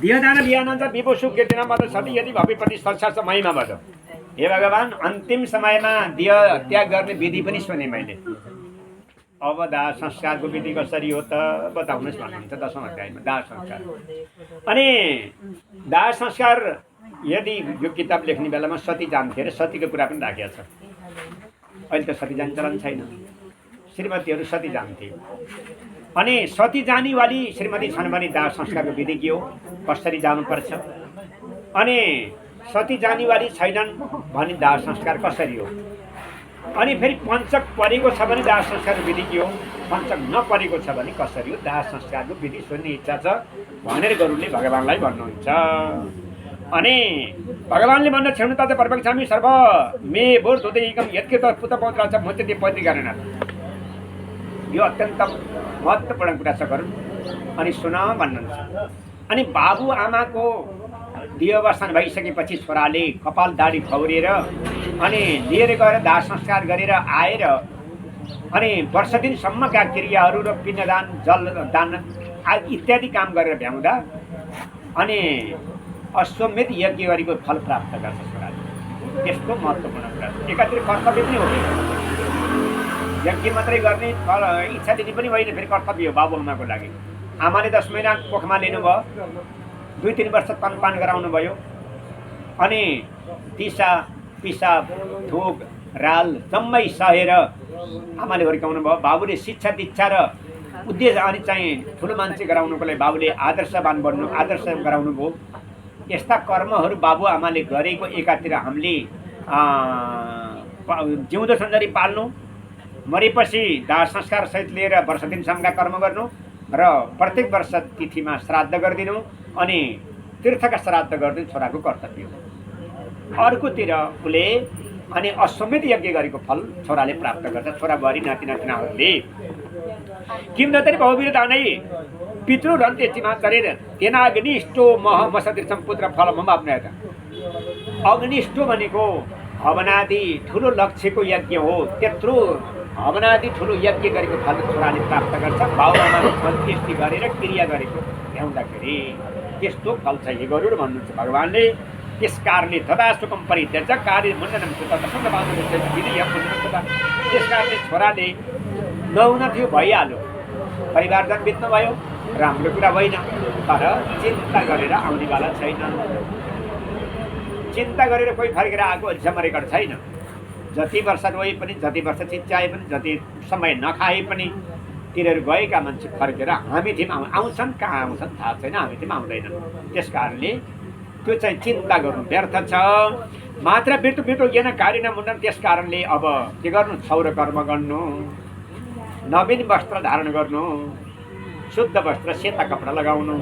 दियदान बिहानन्छ Vivo सुख कीर्तिनाबाट सती यदि भविपति संसार महिमाबाट। हे भगवान्, अन्तिम समयमा दिय त्याग गर्ने विधि पनि सुने मैले। अब दाह संस्कारको विधि कसरी हो त बताउनुहोस् भन्नुहुन्छ 10औं अध्यायमा दाह संस्कार। अनि दाह संस्कार यदि यो किताब लेख्ने बेलामा सती जान्थे र सतीको कुरा पनि राखेको छ। अहिले त सती जाने चलन छैन, श्रीमतीहरू सती जान्थे। अनि सती जानेवाली श्रीमती छन् भने दाह संस्कारको विधि के हो, कसरी जानुपर्छ? अनि सती जानेवाली छैनन् भने दाह संस्कार कसरी हो? अनि फेरि पञ्चक परेको छ भने दाह संस्कारको विधि के हो, पञ्चक नपरेको छ भने कसरी हो? दाह संस्कारको विधि सुन्ने इच्छा छ भनेर गरुडले भगवान्लाई भन्नुहुन्छ। अनि भगवान्ले भन्न छेउनु त परपक्षामी सर्व मे बोर धुदैकम यत्के त पुत पौत्र छ मध्य त्यो पति गरेन। यो अत्यन्त महत्त्वपूर्ण कुरा छ गरुड। अनि सुन भन्नुहुन्छ। अनि बाबु आमाको देहावसान भइसकेपछि छोराले कपाल दाढी खौरेर अनि लिएर गएर दाह संस्कार गरेर आएर अनि वर्ष दिनसम्मका क्रियाहरू र पिण्डदान जल दान इत्यादि काम गरेर भ्याउँदा अनि अश्वमेध यज्ञ गरेको फल प्राप्त गर्छ छोराले। त्यस्तो महत्त्वपूर्ण कुरा छ। एकातिर कर्तव्य पनि हो, यज्ञ मात्रै गर्ने फल इच्छा दिने पनि होइन, फेरि कर्तव्य हो बाबुआमाको लागि। आमाले 10 महिना कोखमा लिनुभयो, 2-3 वर्ष तनपान गराउनु भयो। अनि दिसा पिसाब थोक राल जम्मै सहेर आमाले हुर्काउनु भयो। बाबुले शिक्षा दीक्षा र उद्देश्य अनि चाहिँ ठुलो मान्छे गराउनुको लागि बाबुले आदर्शवान बन्नु आदर्श गराउनु भयो। यस्ता कर्महरू बाबुआमाले गरेको एकातिर हामीले जिउँदो सञ्जरी पाल्नु, मरेपछि दाह संस्कार सहित लिएर वर्ष दिनसम्मका कर्म गर्नु र प्रत्येक वर्ष तिथिमा श्राद्ध गरिदिनु अनि तीर्थका श्राद्ध गरिदिनु छोराको कर्तव्य हो। अर्कोतिर उसले अनि अश्वमेध यज्ञ गरेको फल छोराले प्राप्त गर्छ। छोरा बुहारी नाति नातिनाहरूले किमदन्तरी बहुविरदानै पितृरन्त्येष्टिमा गरेर तेनाग्निष्टो मसदृशं पुत्र फलम अप्नाएका। अग्निष्टो भनेको हवनादि ठुलो लक्ष्यको यज्ञ हो। त्यत्रो हवनादि ठुलो यज्ञ गरेको फल छोराले प्राप्त गर्छ। बाबुआमाले अन्त्येष्टि गरेर क्रिया गरेको भ्याउँदाखेरि त्यस्तो फल छ हे गरुड भन्नुहुन्छ भगवान्ले। त्यस कारणले तदा सुखम परित्यज कार्य मण्डनम त्यस कारणले छोराले नहुन थियो भइहाल्यो, परिवारजन बित्नु भयो, राम्रो कुरा होइन। तर चिन्ता गरेर आउनेवाला छैन। चिन्ता गरेर कोही फर्केर आएको अहिलेसम्म रेकर्ड छैन। जति वर्ष रोए पनि, जति वर्ष चिच्चाए पनि, जति समय नखाए पनि तिनीहरू गएका मान्छे फर्केर हामी थियौँ आउँछन्, कहाँ आउँछन् थाहा छैन, हामी थियौँ आउँदैनन्। त्यस कारणले त्यो चाहिँ चिन्ता गर्नु व्यर्थ छ। मात्र बिटो येन कार्य नमुन्डन। त्यस कारणले अब के गर्नु, क्षौर कर्म गर्नु, नवीन वस्त्र धारण गर्नु, शुद्ध वस्त्र सेता कपडा लगाउनु।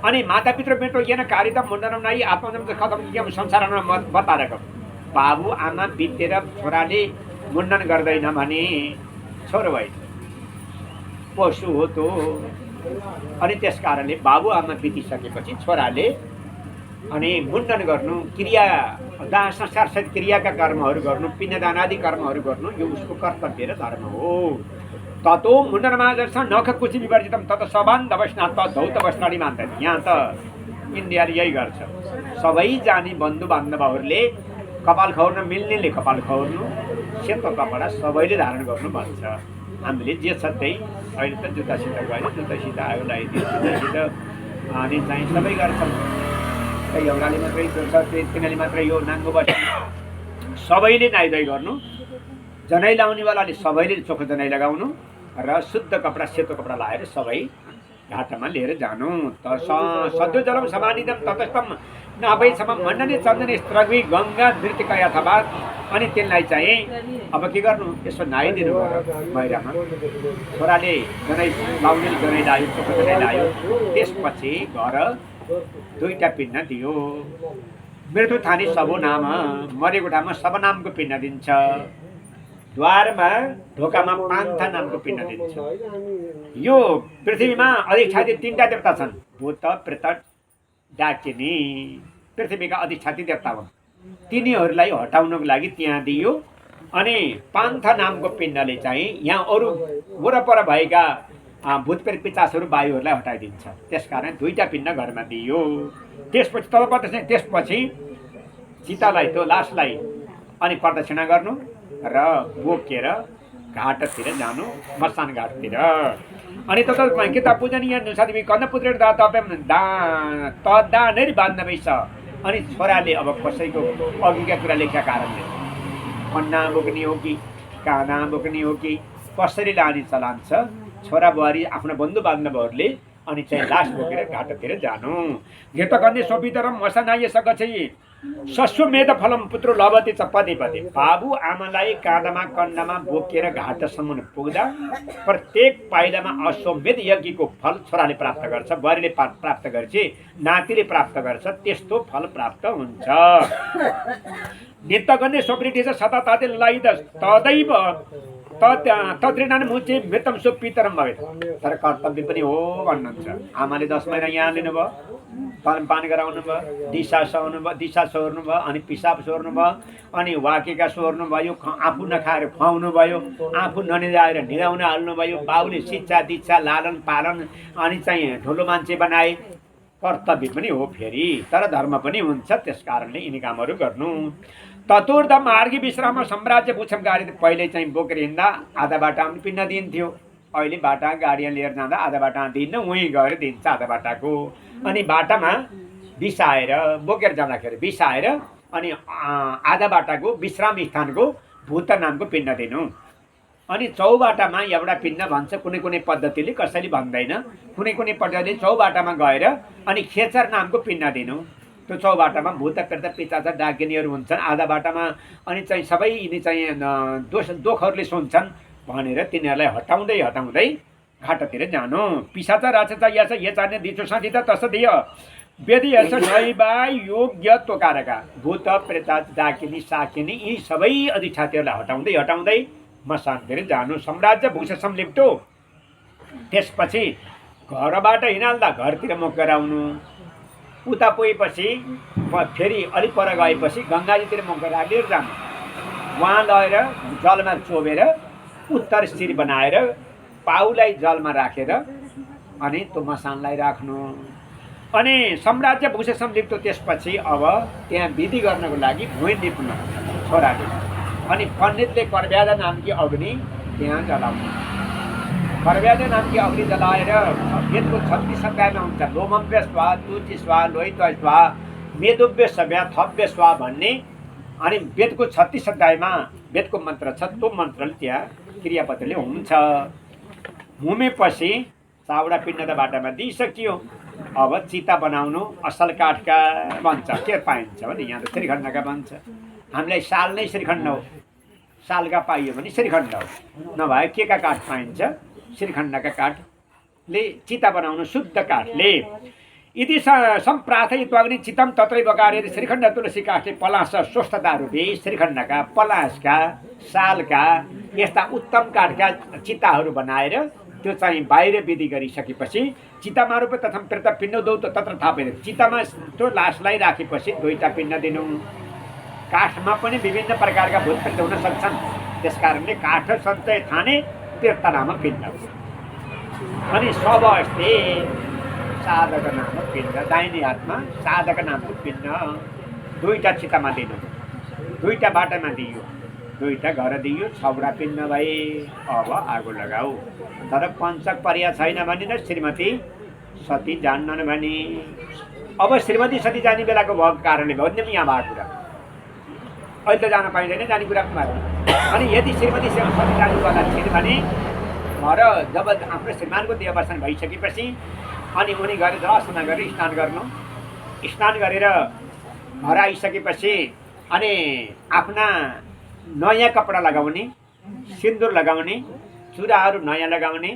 अनि मातापितृ बिटो येन कार्य त मुन्डनम नै आत्मजम खतम संसारमा बताएको। बाबु आमा बितेर छोराले मुण्डन गर्दैन भने छोरो भयो, पशु हो त्यो। अनि त्यस कारणले बाबुआमा बितिसकेपछि छोराले अनि मुण्डन गर्नु, क्रिया दाह संस्कार सहित क्रियाका कर्महरू गर्नु, पिण्डदान आदि कर्महरू गर्नु, यो उसको कर्तव्य र धर्म हो। ततो मुण्डनमा जस्तो नख कुची विवर्जितम तत सबान दवस्ना त धौत वस्त्राणी मान्दैन। यहाँ त इन्डियाले यही गर्छ। सबै जाने बन्धु बान्धवहरूले कपाल खौर्न मिल्नेले कपाल खौर्नु, सेतो कपडा सबैले धारण गर्नु भन्छ। हामीले जे छ त्यही। अहिले त जुत्तासित गयो, जुत्तासित आयो, लगाइदियो, जुत्तासित अनि चाहिँ सबै गर्छन्। एउटाले मात्रै तिनीहरूले मात्रै यो नाङ्गो बस्नु, सबैले नुहाइधुवाइ गर्नु। जनै लाउनेवालाले सबैले चोखो जनै लगाउनु र शुद्ध कपडा सेतो कपडा लगाएर सबै घाटामा लिएर जानु। सद्यो जलम समानिदम ततस्तम नभएसम्म मण्डने चन्दने स्त्रग्वी गङ्गा नृत्यका अथवा। अनि त्यसलाई चाहिँ अब के गर्नु, यसो नुहाइदिनु मैरामा। छोराले जनै लाउने जनै लायो, चोखो जनै लायो। त्यसपछि घर 2टा पिण्ड दियो। मृत्यु थानी सबो नाम, मरेको ठाउँमा सब नामको पिण्ड दिन्छ। द्वारमा ढोकामा पान्था नामको पिण्ड दिन्छ। यो पृथ्वीमा अधिष्ठाती 3टा देवता छन्, भूत प्रेत डाकिनी। पृथ्वीका अधिष्ठाती देवता हुन्। तिनीहरूलाई हटाउनको लागि त्यहाँ दियो। अनि पान्था नामको पिण्डले चाहिँ यहाँ अरू वरपर भएका भूतप्रेत पिचासहरू वायुहरूलाई हटाइदिन्छ। त्यसकारण 2टा पिण्ड घरमा दिइयो। त्यसपछि तब प्रदक्षिणा, त्यसपछि चितालाई त्यो लासलाई अनि प्रदक्षिणा गर्नु र बोकेर घाटतिर जानु, मसान घाटतिर। अनि तब किताब पूजनीय साथी कर्णपुत्र दानरी बाँध्न भइस। अनि छोराले अब कसैको अघिका कुरा लेखेका कारणले अन्ना बोक्ने हो कि काना बोक्ने हो कि कसरी लाने चलान छ, छोरा बुहारी आफ्ना बन्धु बान्धवहरूले अनि चाहिँ लास बोकेर घाटतिर जानु। घृतकन्ने सोपितर मसनाइसक चाहिँ सस्वमेध फलम पुत्र लभते च पदे पदे। बाबु आमालाई काँधमा कन्डामा बोकेर घाटसम्म पुग्दा प्रत्येक पाइलामा अश्वमेध यज्ञको फल छोराले प्राप्त गर्छ, बुहारीले प्राप्त गर्छ, नातिले प्राप्त गर्छ, त्यस्तो फल प्राप्त हुन्छ। नित्य गर्ने सोप्रिटी छ सता ताते लाइद तदैव तद्रिणान मुचे मृतम सो पितरम भवेत्। तर कर्तव्य पनि हो भन्नुहुन्छ। आमाले 10 महिना यहाँ लिनुभयो, पान गराउनु भयो, दिशा सोर्नु भयो, दिशा सोर्नु भयो, अनि पिसाब सोर्नु भयो, अनि वाकेका सोर्नु भयो, आफू नखाएर खुवाउनु भयो, आफू ननिदाएर निदाउन हाल्नुभयो। बाउले शिक्षा दीक्षा लालन पालन अनि चाहिँ ठुलो मान्छे बनाए। कर्तव्य पनि हो फेरि, तर धर्म पनि हुन्छ। त्यस कारणले यिनी कामहरू गर्नु। ततुर्ध मार्गी विश्राम साम्राज्य बुछम गाडी पहिले चाहिँ बोकेर हिँड्दा आधा बाटा पनि पिन्न दिन्थ्यो। अहिले बाटा गाडी लिएर जाँदा आधा बाटा दिन्न, उहीँ गएर दिन्छ आधा बाटाको। अनि बाटामा बिसाएर बोकेर जाँदाखेरि बिसाएर अनि आधा बाटाको विश्राम स्थानको भूत नामको पिण्ड दिनु। अनि चौबाटामा एउटा पिण्ड भन्छ, कुनै कुनै पद्धतिले, कसैले भन्दैन। कुनै कुनै पद्धतिले चौबाटामा गएर अनि खेचर नामको पिण्ड दिनु। त्यो चौबाटामा भूत प्रेत पिचाच डाकिनीहरू हुन्छन् आधा बाटामा। अनि चाहिँ सबै यिनी चाहिँ दोखहरूले सुन्छन् भनेर तिनीहरूलाई हटाउँदै हटाउँदै घाटतिर जानु। पिसाचा राक्षसा यास ये चाहने दिचो साथी त तस दियो वेदी यस नैबा योग्य तोकारका भूत प्रेत डाकिनी साकिनी यी सबै अधिष्ठातीहरूलाई हटाउँदै हटाउँदै मसानतिर जानु। साम्राज्य भूष संलिप्तो। त्यसपछि घरबाट हिँड्दा घरतिर मुख गराउनु। उता पुगेपछि फेरि अलिक पर गएपछि गङ्गाजीतिर मुख लिएर जानु। वहाँ लगेर जलमा चोबेर उत्तर शिर बनाएर पाउलाई जलमा राखेर अनि त्यो मसानलाई राख्नु। अनि साम्राज्य भूष संलिप्त। त्यसपछि अब त्यहाँ विधि गर्नको लागि भुइँ लिप्नु छोराले। अनि पण्डितले कर्व्याध नामकी अग्नि त्यहाँ जलाउनु। कर्व्याध नामकी अग्नि जलाएर वेदको 36 अध्यायमा हुन्छ लोमव्य स्वा तुचि स्वा लोहित स्वा मेदुव्य सभ्य थव्य स्वा भन्ने। अनि वेदको 36 अध्यायमा वेदको मन्त्र छ, त्यो मन्त्रले त्यहाँ क्रियापत्रले हुन्छ। हुमेपछि चाउडा पिण्ड त बाटामा दिइसकियो। अब चिता बनाउनु असल काठका भन्छ। के पाइन्छ भने यहाँ त श्रीखण्डका भन्छ। हामीलाई साल नै श्रीखण्ड हो, सालका पाइयो भने श्रीखण्ड हो, नभए के का काठ पाइन्छ? श्रीखण्डका काठले चिता बनाउनु, शुद्ध काठले। यदि सम्प्रार्थयित्वाग्नि चितम तत्रै बगारेर श्रीखण्ड तुलसी काठले पलास स्वस्थतारूपी श्रीखण्डका, पलासका, सालका यस्ता उत्तम काठका चिताहरू बनाएर त्यो चाहिँ बाहिर विधि गरिसकेपछि चितामा रूप तथा प्रेत पिण्ड दौ तत्र थापेर चितामा त्यो लासलाई राखेपछि 2टा पिण्ड दिनु। काठमा पनि विभिन्न प्रकारका भूत प्रेत हुन सक्छन्। त्यसकारणले काठ सञ्चय थाने तीर्थ नाम पिण्ड। अनि सब अस्ति साधक नाम पिण्ड, दाहिने हातमा साधक नामको पिण्ड 2टा चितामा दिनु। 2टा बाटामा दियो, 2टा घर दियो, 6वटा पिण्ड भए। अब आगो लगाऊ। तर पञ्चक पर्या छैन भने न श्रीमती सती जान्नन् भने। अब श्रीमती सती जाने बेलाको भएको कारणले भयो नि यहाँ भएको कुरा। अहिले त जान पाइँदैन, जाने कुरा पनि भयो। अनि यदि श्रीमती सती जानुभन्दा थिएन भने घर जब आफ्नो श्रीमानको देवदर्शन भइसकेपछि अनि उनी गएर दर्शन गरेर स्नान गर्नु। स्नान गरेर घर आइसकेपछि अनि आफ्ना नयाँ कपडा लगाउने, सिन्दुर लगाउने, चुराहरू नयाँ लगाउने,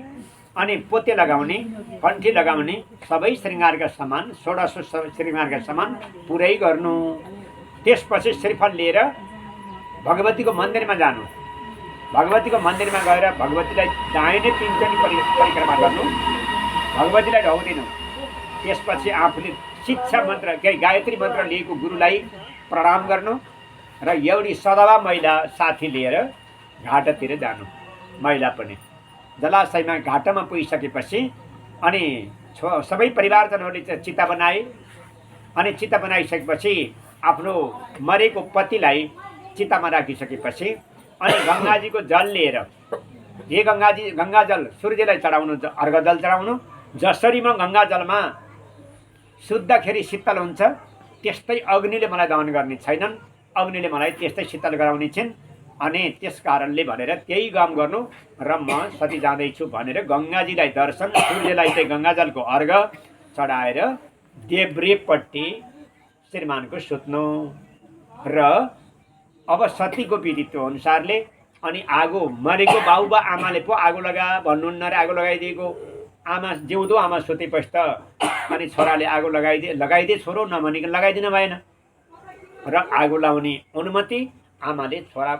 अनि पोते लगाउने, कण्ठी लगाउने, सबै श्रृङ्गारका सामान 16 श्रृङ्गारका सामान पुरै गर्नु। त्यसपछि श्रीफल लिएर भगवतीको मन्दिरमा जानु। भगवतीको मन्दिरमा गएर भगवतीलाई दाहिने पिञ्चनी परिक्रमा गर्नु, भगवतीलाई ढाउदिनु। त्यसपछि आफूले शिक्षा मन्त्र गायत्री मन्त्र लिएको गुरुलाई प्रणाम गर्नु र एउटी सदवा महिला साथी लिएर घाटतिर जानु। महिला पनि जलाशयमा घाटमा पुगिसकेपछि अनि सबै परिवारजनहरूले चिता बनाए। अनि चिता बनाइसकेपछि आफ्नो मरेको पतिलाई चितामा राखिसकेपछि अनि गङ्गाजीको जल लिएर, हे गङ्गाजी, गङ्गाजल सूर्यलाई चढाउनु, अर्घ जल चढाउनु। जसरी म गङ्गाजलमा सुत्दाखेरि शीतल हुन्छ त्यस्तै अग्निले मलाई दहन गर्ने छैनन्, अग्निले मलाई त्यस्तै शीतल गराउने छिन्। अनि त्यस कारणले भनेर त्यही काम गर्नु र म सती जाँदैछु भनेर गङ्गाजीलाई दर्शन, सूर्यलाई चाहिँ गङ्गाजलको अर्घ चढाएर देब्रेपट्टि श्रीमानको सुत्नु। र अब सतीको विधित्व अनुसारले अनि आगो, मरेको बाउ बा आमाले पो आगो लगा भन्नुहुन्न रे, आगो लगाइदिएको। आमा जिउँदो आमा सुतेपछि त अनि छोराले आगो लगाइदिए छोरो नभनिकन लगाइदिन भएन। र आगो लाउने अनुमति आमाले छोरा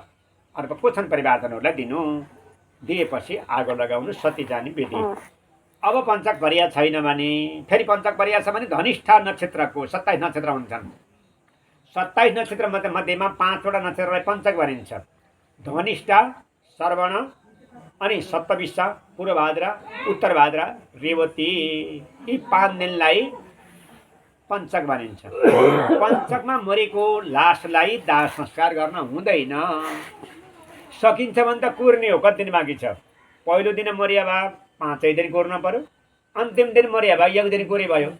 अथवा पोषण परिवारजनहरूलाई दिएपछि आगो लगाउनु सती जाने विधि। अब पञ्चक भरिया छैन भने फेरि पञ्चक भरिया छ भने धनिष्ठा नक्षत्रको 27 नक्षत्र हुन्छन्। 27 नक्षत्र मध्येमा 5वटा नक्षत्रलाई पञ्चक भनिन्छ। धनिष्ठा, श्रवण अनि सप्तविसा, पूर्वभाद्रा, उत्तरभाद्रा, रेवती, यी 5 दिनलाई पञ्चक भनिन्छ। पञ्चकमा मरेको लासलाई दाह संस्कार गर्न हुँदैन। सकिन्छ भने त कुर्ने हो। कति दिन बाँकी छ? पहिलो दिन मरिया भए 5 दिन कुर्न पर्यो, अन्तिम दिन मरिया भए 1 दिन कुरे भयो।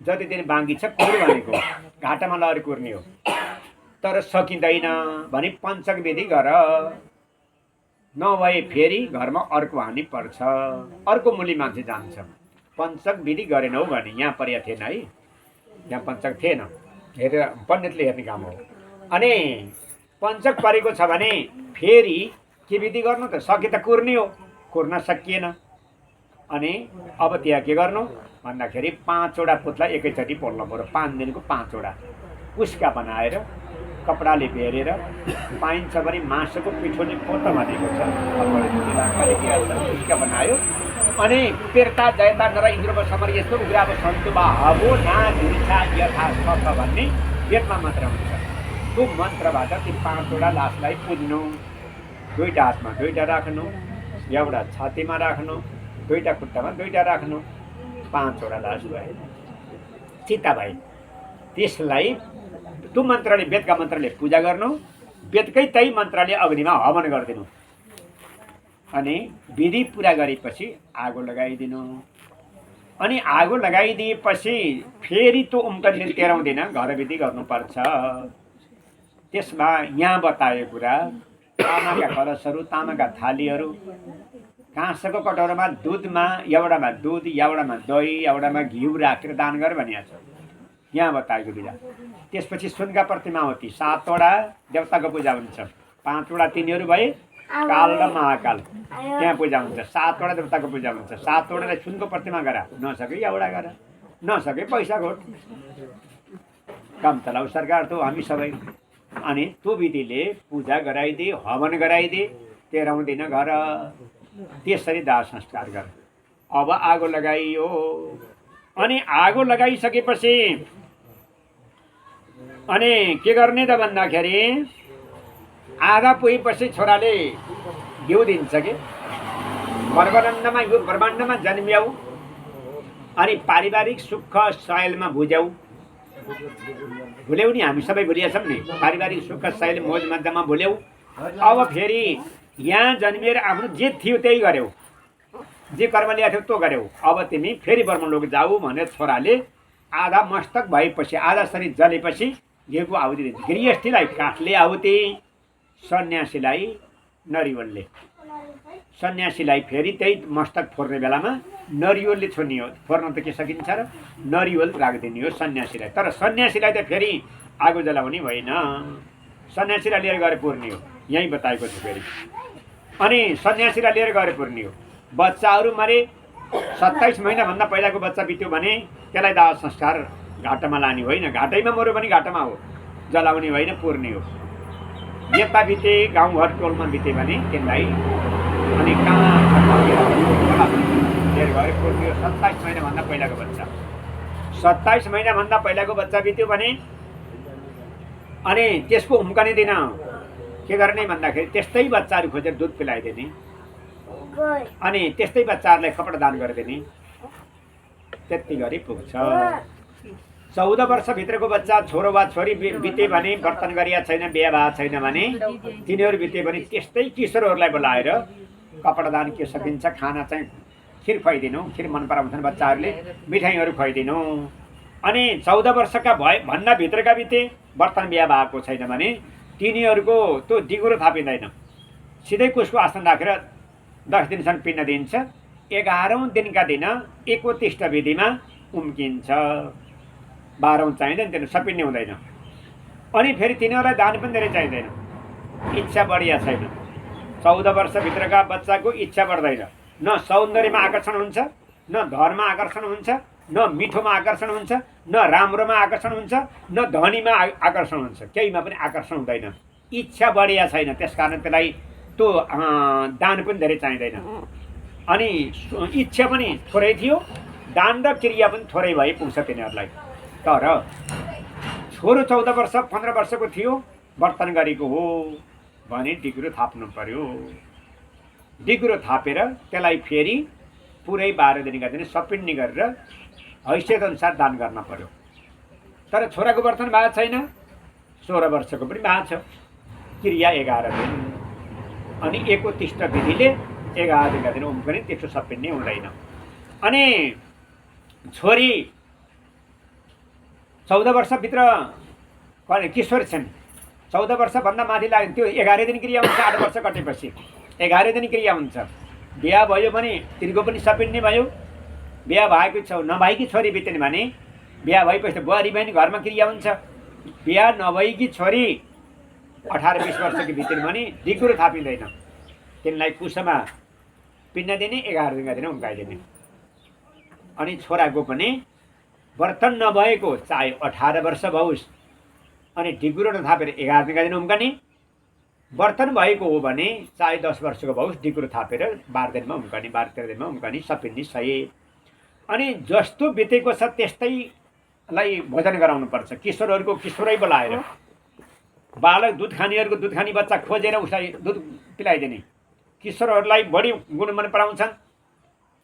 जति दिन बाँकी छ कुर भनेको घाटामा लगेर कुर्ने हो। तर सकिँदैन भने पञ्चक विधि गर, नभए फेरि घरमा अर्को हानि पर्छ, अर्को मुली मान्छे जान्छ। पञ्चक विधि गरेनौ भने यहाँ पर्या थिएन है, यहाँ पञ्चक थिएन, हेरेर पण्डितले हेर्ने काम हो। अनि पञ्चक परेको छ भने फेरि के विधि गर्नु त? सके त कुर्ने हो, कुर्न सकिएन अनि अब त्यहाँ के गर्नु भन्दाखेरि 5वटा पुतला एकैचोटि पोल्नु पर्यो। 5 दिनको 5वटा पुस्का बनाएर कपडाले बेरेर पाइन्छ भने मासुको पिठोले पोत भनेको छ, पुस्का बनायो। अनि पेर्ता जयता नर इन्द्रको समर यस्तो उग्राव सन्तु बा हबो ना धिर्छा यथा सथ भन्ने वेदमा मात्र हुन्छ। त्यो मन्त्रबाट ती 5वटा लासलाई पुज्नु। 2टा हातमा 2टा राख्नु, एउटा छातीमा राख्नु, 2टा खुट्टामा 2टा राख्नु, 5वटा लास भयो, चिता भयो। त्यसलाई त्यो मन्त्रले, वेदका मन्त्रले पूजा गर्नु, वेदकै त्यही मन्त्रले अग्निमा हवन गरिदिनु। अनि विधि पुरा गरेपछि आगो लगाइदिनु। अनि आगो लगाइदिएपछि फेरि त्यो उम्कन दिन 13औं दिन घर विधि गर्नुपर्छ। त्यसमा यहाँ बताएको कुरा तामाका कलशहरू, तामाका थालीहरू, काँसको कटौरामा दुधमा, एउटामा दुध, एउटामा दही, एउटामा घिउ राखेर दान गर भनिएको छ यहाँ बताएको विधा। त्यसपछि सुनका प्रतिमावती 7वटा देवताको पूजा हुन्छ। 5वटा तिनीहरू भए काल र महाकाल, त्यहाँ पूजा हुन्छ। 7वटा देवताको पूजा हुन्छ। 7वटालाई सुनको प्रतिमा गरा, नसके एउटा गर, नसके पैसा घोट, काम चलाउ सरकार त हामी सबै। अनि त्यो विधिले पूजा गराइदिए, हवन गराइदिए, 13औं दिन घर। त्यसरी दाह संस्कार गर। अब आगो लगाइयो। अनि आगो लगाइसकेपछि अनि के गर्ने त भन्दाखेरि आधा पुगेपछि छोराले घिउ दिन्छ कि ब्रह्माण्डमा, यो ब्रह्माण्डमा जन्म्याऊ अनि पारिवारिक सुख शैलमा भुज्याऊ। भुल्यौ नि, हामी सबै भुलिएछौँ नि, पारिवारिक सुख शैल मोज मजामा भुल्यौ। अब फेरि यहाँ जन्मिएर आफ्नो जे थियो त्यही गर्यौ, जे कर्म ल्याएको थियो त्यो गर्यौ। अब तिमी फेरि ब्रह्मलोक जाऊ भनेर छोराले आधा मस्तक भएपछि, आधा शरीर जलेपछि घिउको आहुति दिन्छ। गृहस्थीलाई काठले आहुति, सन्यासीलाई नरिवलले। सन्यासीलाई फेरि त्यही मस्तक फोर्ने बेलामा नरिवलले छोड्ने हो। फोर्न त के सकिन्छ र, नरिवल राखिदिने हो सन्यासीलाई। तर सन्यासीलाई त फेरि आगो जलाउने होइन, सन्यासीलाई लिएर गएर पुर्ने हो, यहीँ बताएको छु फेरि। अनि सन्यासीलाई लिएर गएर पुर्ने हो। बच्चाहरू मरे, 27 महिनाभन्दा पहिलाको बच्चा बित्यो भने त्यसलाई दाह संस्कार घाटामा लाने होइन, घाटैमा मऱ्यो भने घाटामा हो, जलाउने होइन, पुर्ने हो। यता बिते गाउँघर टोलमा बिते भने त्यसलाई अनि कहाँ लिएर गएर पुर्ने हो। 27 महिनाभन्दा पहिलाको बच्चा, 27 महिनाभन्दा पहिलाको बच्चा बित्यो भने अनि त्यसको उम्कने दिन के गर्ने भन्दाखेरि त्यस्तै बच्चाहरू खोजेर दुध पिलाइदिने। अनि त्यस्तै बच्चाहरूलाई कपडा दान गरिदिने, त्यति गरी पुग्छ। 14 वर्षभित्रको बच्चा छोरो वा छोरी बिते भने, वर्तन गरिया छैन, बिहा भएको छैन भने, तिनीहरू बिते भने त्यस्तै किशोरहरूलाई बोलाएर कपडा दान के सकिन्छ, खाना चाहिँ खिर खुवाइदिनु, खिर मन पराउँछन् बच्चाहरूले, मिठाईहरू खुवाइदिनु। अनि 14 वर्षका भन्दा भित्रका बिते वर्तन बिहा भएको छैन भने तिनीहरूको त्यो डिगुरो थापिँदैन, सिधै कुसको आसन राखेर 10 दिनसम्म पिण्ड दिन्छ। 11औं दिनका दिन एकोत्तिष्ट विधिमा उम्किन्छ। 12औं चाहिँदैन, तिनीहरू सपिन्ने हुँदैन। अनि फेरि तिनीहरूलाई दान पनि धेरै चाहिँदैन, इच्छा बढिया छैन। 14 वर्षभित्रका बच्चाको इच्छा बढ्दैन, न सौन्दर्यमा आकर्षण हुन्छ, न धनमा आकर्षण हुन्छ, न मिठोमा आकर्षण हुन्छ, न राम्रोमा आकर्षण हुन्छ, न धनीमा आकर्षण हुन्छ, केहीमा पनि आकर्षण हुँदैन। इच्छा बढिया छैन, त्यसकारण त्यसलाई त्यो दान पनि धेरै चाहिँदैन। अनि इच्छा पनि थोरै थियो, दान र क्रिया पनि थोरै भई पुग्छ तिनीहरूलाई। तर छोरो 14 वर्ष 15 वर्षको थियो, वर्तन गरेको हो भने डिग्रो थाप्नु पर्यो। डिग्रो थापेर त्यसलाई फेरि पुरै 12 दिनका दिन सपिन्ने गरेर हैसियत अनुसार दान गर्न पर्यो। तर छोराको वर्तन भएको छैन, 16 वर्षको पनि भएको छ, क्रिया 11 दिन। अनि एकोत्तिष्ट विधिले 11 दिनका दिन उम्कने, त्यसो सपिन्ने हुँदैन। अनि छोरी 14 वर्षभित्र किशोर छन्, 14 वर्षभन्दा माथि लाग्यो, त्यो 11 दिन क्रिया हुन्छ। 8 वर्ष कटेपछि 11 दिन क्रिया हुन्छ। बिहा भयो भने तिनको पनि सपिन्ने भयो। बिहा भएको छ नभएकी छोरी बितेन भने, बिहा भएपछि बुहारी बहिनी घरमा क्रिया हुन्छ। बिहा नभएकी छोरी 18-20 वर्षकी बितेन भने डिग्रो थापिँदैन, तिनलाई कुसमा पिण्ड दिने, 11 दिनका दिन उम्काइदिने। अनि छोराको पनि वर्तन नभएको चाहे 18 वर्ष भओस् अनि डिग्रो नथापेर 11 दिनका दिन उम्कने, वर्तन भएको हो भने चाहे 10 वर्षको भओस् डिग्रो थापेर 12 दिनमा उम्कने, 12-13 दिनमा उम्कने, सपिन्ने सही। अनि जस्तो बितेको छ त्यस्तैलाई भोजन गराउनुपर्छ। किशोरहरूको किशोरै बोलाएर, बालक दुध खानेहरूको दुध खाने बच्चा खोजेर उसलाई दुध पिलाइदिने। किशोरहरूलाई बढी गुण मन पराउँछन्,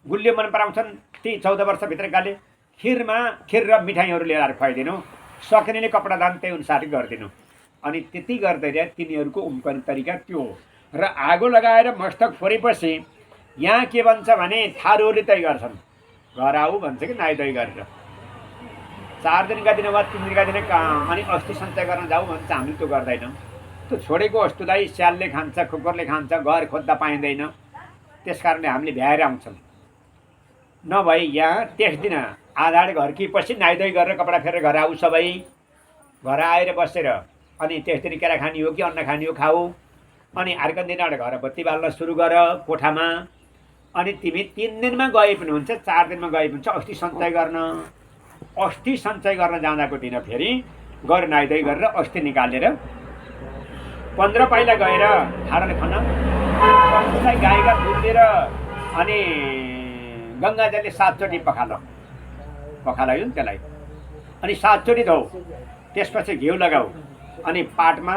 गुलियो मन पराउँछन् ती 14 वर्षभित्रकाले खिर र मिठाईहरू ल्याएर खुवाइदिनु, सक्नेले कपडा दान त्यही अनुसार गरिदिनु। अनि त्यति गर्दै तिनीहरूको उम्कने तरिका त्यो हो। र आगो लगाएर मस्तक फोरेपछि यहाँ के भन्छ भने थारूहरूले तय गर्छन्, घर आऊ भन्छ कि नुहाइधुवाइ गरेर। 4 दिनका दिन वा 3 दिनका दिन अनि अस्थि सञ्चय गर्न जाऊ भन्छ, हामी त्यो गर्दैनौँ। त्यो छोडेको वस्तुलाई स्यालले खान्छ, कुकुरले खान्छ, घर खोज्दा पाइँदैन, त्यस कारणले हामीले भ्याएर आउँछौँ। नभए यहाँ त्यस दिन आधार घर्किएपछि नुहाइधुवाइ गरेर कपडा फेरेर घर आऊ, सबै घर आएर बसेर अनि त्यस दिन केरा खाने हो कि अन्न खाने हो खाऊ। अनि अर्को दिन घर बत्ती बाल्न सुरु गर कोठामा। अनि तिमी 3 दिनमा गए पनि हुन्छ, 4 दिनमा गए पनि हुन्छ अस्थि सञ्चय गर्न। अस्थि सञ्चय गर्न जाँदाको दिन फेरि गएर नुहाइधुवाइ गरेर अस्थि निकालेर 15 पाइला गएर ठाडोले खन, पशुलाई गाईका दुध दिएर अनि गङ्गाजलले 7 चोटि पखालायो नि त्यसलाई। अनि 7 चोटि धो, त्यसपछि घिउ लगाऊ, अनि पाटमा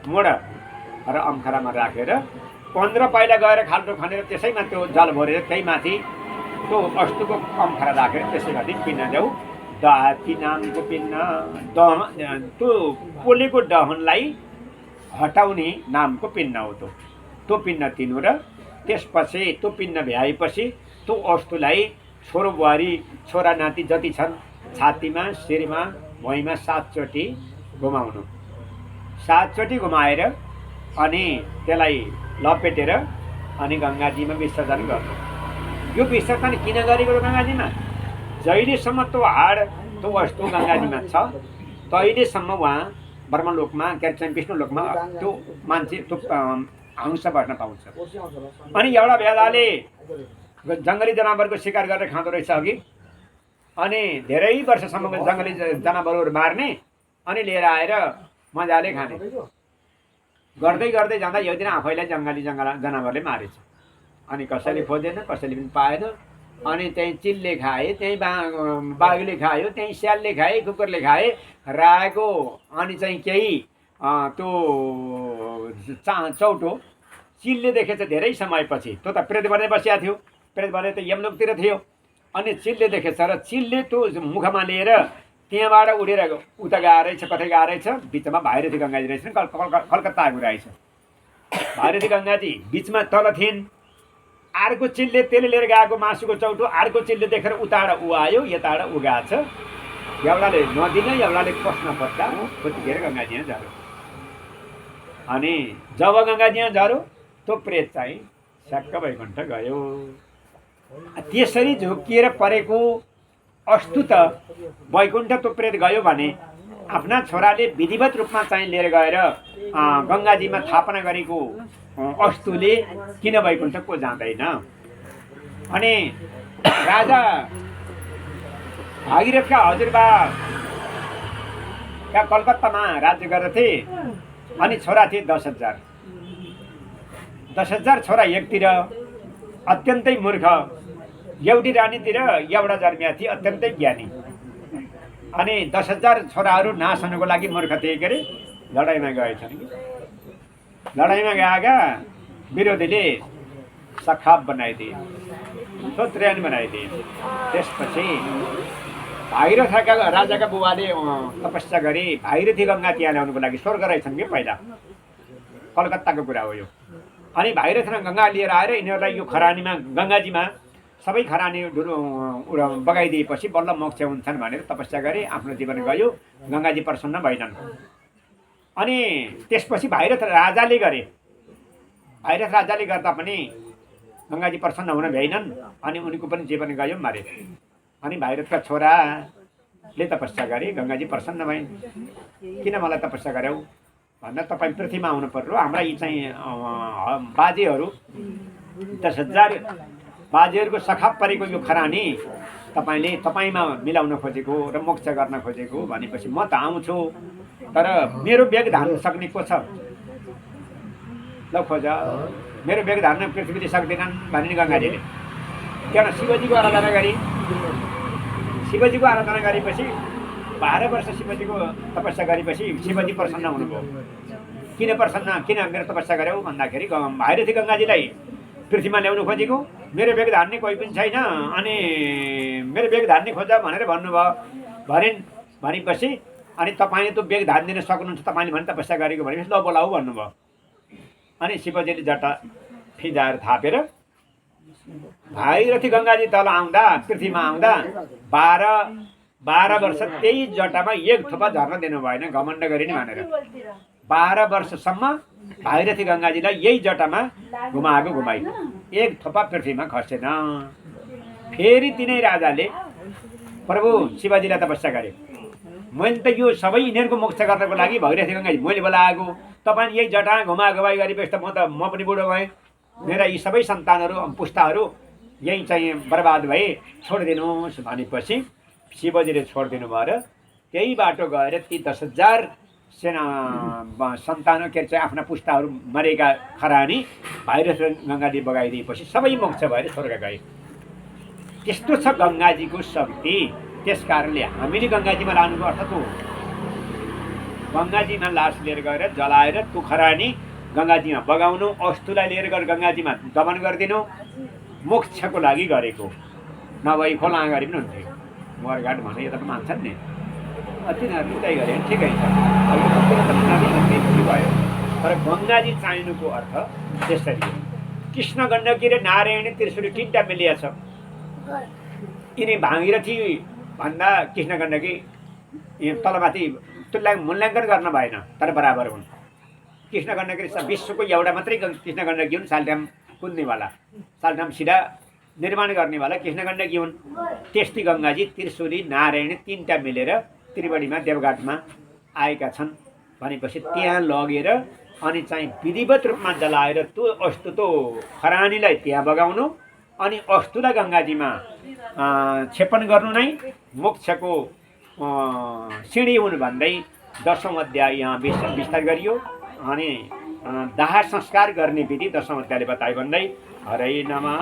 मोड र अम्खरामा राखेर 15 पाइला गएर खाल्टो खनेर त्यसैमा त्यो जल भरेर त्यही माथि त्यो अस्तुको अम्खरा राखेर त्यसैमाथि पिण्ड देऊ। दाती नामको पिण्ड, त्यो पोलेको दहनलाई हटाउने नामको पिण्ड हो त्यो पिण्ड दिनु। र त्यसपछि त्यो पिण्ड भ्याएपछि त्यो अस्तुलाई छोरो बुहारी छोरा नाति जति छन् छातीमा, शिरमा, भुइँमा 7 चोटि घुमाउनु। 7 चोटि घुमाएर अनि त्यसलाई लपेटेर अनि गङ्गाजीमा विसर्जन गर्नु। यो विसर्जन किन गरेको गङ्गाजीमा? जहिलेसम्म त्यो हाड त्यो वस्तु गङ्गाजीमा छ तहिलेसम्म उहाँ ब्रह्मलोकमा के अरे विष्णुलोकमा त्यो मान्छे त्यो अंश बस्न पाउँछ। अनि एउटा बेलाले जङ्गली जनावरको शिकार गरेर खाँदो रहेछ अघि, अनि धेरै वर्षसम्म जङ्गली जनावरहरू मार्ने अनि लिएर आएर मजाले खाने। गर्दै गर्दै जाँदा एक दिन आफैलाई जङ्गली जनावरले मारेछ। अनि कसैले खोजेन, कसैले पनि पाएन। अनि त्यहीँ चिलले खाए, त्यहीँ बाघले खायो, त्यहीँ स्यालले खाए, कुकुरले खाए, राएको। अनि चाहिँ केही त्यो चिलले देखेछ धेरै समयपछि। त्यो त प्रेत बनेर बसिया थियो, प्रेत बने त यमलोकतिर थियो। अनि चिलले देखेछ र चिलले त्यो मुखमा लिएर त्यहाँबाट उडेर उता गएर रहेछ, कतै गएर रहेछ, बिचमा भाइरथी गङ्गाजी रहेछ, कलकत्ता आएको रहेछ। भाइरथी गङ्गाजी बिचमा तल थिइन्। अर्को चिलले त्यसले लिएर गएको मासुको चौटो अर्को चिलले देखेर उताबाट ऊ आयो, यताबाट ऊ गएको छ। एउटाले नदिन, एउटाले पस्न पस्दा त्यतिखेर गङ्गाजी यहाँ झऱ्यो। अनि जब गङ्गाजी यहाँ झऱ्यो त्यो प्रेत चाहिँ स्याक्क वैकुण्ठ गयो। त्यसरी झुक्किएर परेको अस्तु त वैकुण्ठ त्यो प्रेत गयो भने आफ्ना छोराले विधिवत रूपमा चाहिँ लिएर गएर गङ्गाजीमा स्थापना गरेको अस्तुले किन वैकुण्ठको जाँदैन? अनि राजा भागीरथका हजुरबाका कलकत्तामा राज्य गर्दथे। अनि छोरा थिए 10,000। 10,000 छोरा एकतिर अत्यन्तै मूर्ख, एउटी रानीतिर एउटा जन्मिया थिए अत्यन्तै ज्ञानी। अनि 10,000 छोराहरू नाश हुनुको लागि मूर्ख थिए के अरे लडाइँमा गएछन्। लडाइँमा गएका विरोधीले सखाप बनाइदिए, छोत्र्यान बनाइदिए। त्यसपछि भागीरथका राजाका बुबाले तपस्या गरी भागीरथी गङ्गा त्यहाँ ल्याउनुको लागि स्वर्ग रहेछन् कि पहिला, कलकत्ताको कुरा हो यो। अनि भागीरथ र गङ्गा लिएर आएर यिनीहरूलाई यो खरानीमा गङ्गाजीमा सबै खरानी बगाइदिएपछि बल्ल मोक्ष हुन्छन् भनेर तपस्या गरे। आफ्नो जीवन गयो, गङ्गाजी प्रसन्न भएनन्। अनि त्यसपछि भागीरथ राजाले गरे। भागीरथ राजाले गर्दा पनि गङ्गाजी प्रसन्न हुन भएनन्। अनि उनीको पनि जीवन गयो, मरे। अनि भागीरथका छोराले तपस्या गरे, गङ्गाजी प्रसन्न भइन्। किन मलाई तपस्या गर्यौ भन्दा तपाईँ पृथ्वीमा आउनु पर्यो। हाम्रा यी चाहिँ बाजेहरू 10,000 बाजेहरूको सखाप परेको यो खरानी तपाईँमा मिलाउन खोजेको र मोक्ष गर्न खोजेको भनेपछि म त आउँछु, तर मेरो बेग धान्न सक्ने को छ? ल खोज, मेरो बेग धान्न पृथ्वीले सक्दैनन् भने गङ्गाजीले त्यहाँ शिवजीको आराधना गरी। शिवजीको आराधना गरेपछि 12 वर्ष शिवजीको तपस्या गरेपछि शिवजी प्रसन्न हुनुभयो। किन प्रसन्न, किन मेरो तपस्या गर्यौ भन्दाखेरि भागीरथी गङ्गाजीलाई पृथ्वीमा ल्याउनु खोजेको, मेरो बेग धान्ने कोही पनि छैन, अनि मेरो बेग धान्ने खोज भनेर भन्नुभयो। भनेपछि अनि तपाईँले त्यो बेग धान्दिन सक्नुहुन्छ, तपाईँले भने तपस्या गरेको भनेपछि ल बोलाऊ भन्नुभयो। अनि शिवजीले जटा फिजाएर थापेर भागीरथी गङ्गाजी तल आउँदा, पृथ्वीमा आउँदा 12 वर्ष त्यही जटामा एक थोपा झर्न दिनु भएन, घमण्ड गरिने भनेर। 12 वर्षसम्म भागीरथी गङ्गाजीलाई यही जटामा घुमाई, एक थोपा पृथ्वीमा खसेन। फेरि तिनै राजाले प्रभु शिवजीलाई तपस्या गरे, मैले त यो सबै यिनीहरूको मोक्ष गर्नको लागि भागीरथी गङ्गाजी मैले बोलाएको, तपाईँ यही जटा घुमाई गरेपछि त म पनि बुढो भएँ, मेरा यी सबै सन्तानहरू पुस्ताहरू यही चाहिँ बर्बाद भए, छोडिदिनुहोस् भनेपछि शिवजीले छोडिदिनु भयो। र त्यही बाटो गएर ती 10,000 सेना सन्तान के चाहिँ आफ्ना पुस्ताहरू मरेका खरानी भागीरथ गङ्गाजी बगाइदिएपछि सबै मोक्ष भएर स्वर्ग गए। त्यस्तो छ गङ्गाजीको शक्ति। त्यस कारणले हामीले गङ्गाजीमा लानुको अर्थ त हो, गङ्गाजीमा लास लिएर गएर जलाएर त्यो खरानी गङ्गाजीमा बगाउनु, अस्तुलाई लिएर गएर गङ्गाजीमा दमन गरिदिनु, मोक्षको लागि गरेको। नभई खोला गरे पनि हुन्थ्यो, मरघाट भने यता पनि मान्छन् नि, तिनीहरू उतै गरे ठिकै छ। भयो, तर गङ्गाजी चाहिनुको अर्थ त्यसरी हो। कृष्ण गण्डकी र नारायणी त्रिशुली 3टा मिलिया छ। यिनी भागीरथी भन्दा कृष्ण गण्डकी तलमाथि त्यसलाई मूल्याङ्कन गर्न भएन, तर बराबर हुन्। कृष्ण गण्डकी विश्वको एउटा मात्रै कृष्ण गण्डकी हुन्, सालटाम कुद्नेवाला, सालटाम सिधा निर्माण गर्नेवाला कृष्ण गण्डकी हुन्। त्यस्तै गङ्गाजी त्रिशुली नारायणी 3टा मिलेर त्रिवेणीमा देवघाटमा आएका छन् भनेपछि त्यहाँ लगेर अनि चाहिँ विधिवत रूपमा जलाएर त्यो अस्तु त्यो खरानीलाई त्यहाँ बगाउनु, अनि अस्तुलाई गङ्गाजीमा क्षेपण गर्नु नै मोक्षको सिँढी हुनु भन्दै 10औं अध्याय यहाँ विस्तार गरियो। अनि दाह संस्कार गर्ने विधि 10औं अध्यायले बताए भन्दै हरै नमः।